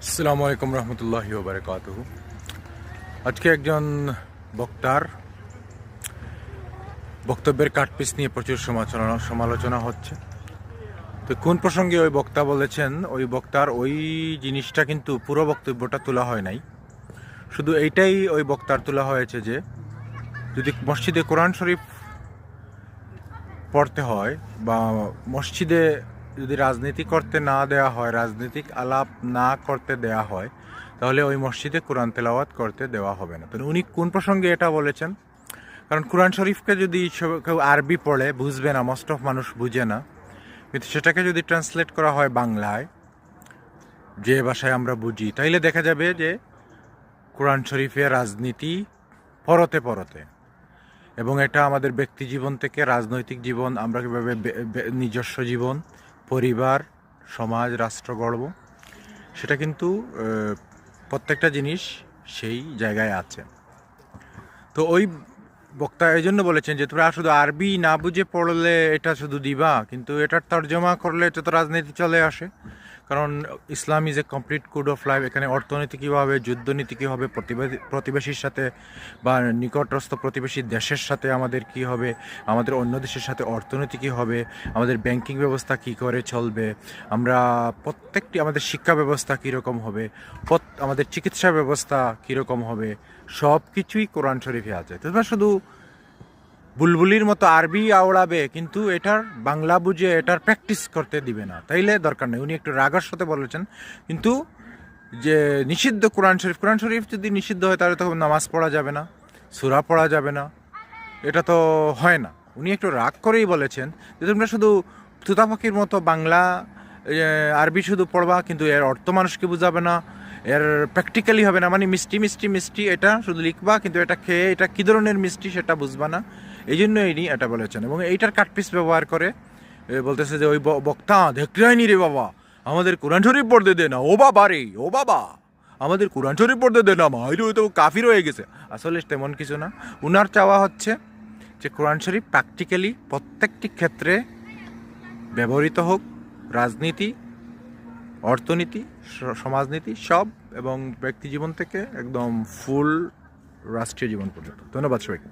আসসালামু আলাইকুম রহমতুল্লাহি ওয়া বারাকাতুহু। আজকে একজন বক্তার বক্তব্যের কাটপিস নিয়ে প্রচুর সমালোচনা হচ্ছে। তো কোন প্রসঙ্গে ওই বক্তা বলেছেন, ওই বক্তার ওই জিনিসটা কিন্তু পুরো বক্তব্যটা তোলা হয় নাই, শুধু এইটাই ওই বক্তার তোলা হয়েছে যে যদি মসজিদে কোরআন শরীফ পড়তে হয় বা মসজিদে যদি রাজনীতি করতে না দেওয়া হয়, রাজনৈতিক আলাপ না করতে দেওয়া হয়, তাহলে ওই মসজিদে কোরআন তেলাওয়াত করতে দেওয়া হবে না। তো উনি কোন প্রসঙ্গে এটা বলেছেন? কারণ কোরআন শরীফকে যদি কেউ আরবি পড়ে বুঝবে না, মোস্ট অফ মানুষ বুঝে না, কিন্তু সেটাকে যদি ট্রান্সলেট করা হয় বাংলায়, যে ভাষায় আমরা বুঝি, তাইলে দেখা যাবে যে কোরআন শরীফের রাজনীতি পরতে পরতে, এবং এটা আমাদের ব্যক্তি জীবন থেকে রাজনৈতিক জীবন, আমরা কীভাবে নিজস্ব জীবন, পরিবার, সমাজ, রাষ্ট্র গড়ব, সেটা কিন্তু প্রত্যেকটা জিনিস সেই জায়গায় আছে। তো ওই বক্তা এই জন্য বলেছেন যে তোমরা শুধু আরবি না বুঝে পড়লে এটা শুধু দিবা, কিন্তু এটার তর্জমা করলে এটা তো রাজনীতি চলে আসে। কারণ Islam is a complete code of life. এখানে অর্থনীতি কী হবে, যুদ্ধনীতি কী হবে, প্রতিবেশীর সাথে বা নিকটস্থ প্রতিবেশী দেশের সাথে আমাদের কি হবে, আমাদের অন্য দেশের সাথে অর্থনীতি কী হবে, আমাদের ব্যাংকিং ব্যবস্থা কী করে চলবে, আমরা প্রত্যেকটি, আমাদের শিক্ষা ব্যবস্থা কীরকম হবে, আমাদের চিকিৎসা ব্যবস্থা কীরকম হবে, সব কিছুই কোরআন শরীফে আছে। তোমরা শুধু বুলবুলির মতো আরবি আওড়াবে, কিন্তু এটার বাংলা বুঝে এটার প্র্যাকটিস করতে দিবে না, তাইলে দরকার নেই। উনি একটু রাগার সাথে বলেছেন, কিন্তু যে নিষিদ্ধ কোরআন শরীফ যদি নিষিদ্ধ হয়, তাহলে তো নামাজ পড়া যাবে না, সূরা পড়া যাবে না, এটা তো হয় না। উনি একটু রাগ করেই বলেছেন যে তোমরা শুধু তুতা পাখির মতো বাংলা আরবি শুধু পড়বা, কিন্তু এর অর্থ মানুষকে বুঝাবে না, এর প্র্যাকটিক্যালি হবে না। মানে মিষ্টি মিষ্টি মিষ্টি এটা শুধু লিখবা, কিন্তু এটা খেয়ে এটা কী ধরনের মিষ্টি সেটা বুঝবা না। এই জন্য ইনি এটা বলেছেন, এবং এইটার কাটপিস ব্যবহার করে বলতেছে যে ওই বক্তা দেখতে হয়নি রে বাবা, আমাদের কোরআন শরীফ পড়তে দে না, ও বাবা রে, ও বাবা, আমাদের কোরআন শরীফ পড়তে দে না, মাইরে তো কাফির হয়ে গেছে। আসলে তেমন কিছু না। উনার চাওয়া হচ্ছে যে কোরআন শরীফ প্র্যাকটিক্যালি প্রত্যেকটি ক্ষেত্রে ব্যবহৃত হোক, রাজনীতি, অর্থনীতি, সমাজনীতি সব, এবং ব্যক্তি জীবন থেকে একদম ফুল রাষ্ট্রীয় জীবন পর্যন্ত। ধন্যবাদ সবাইকে।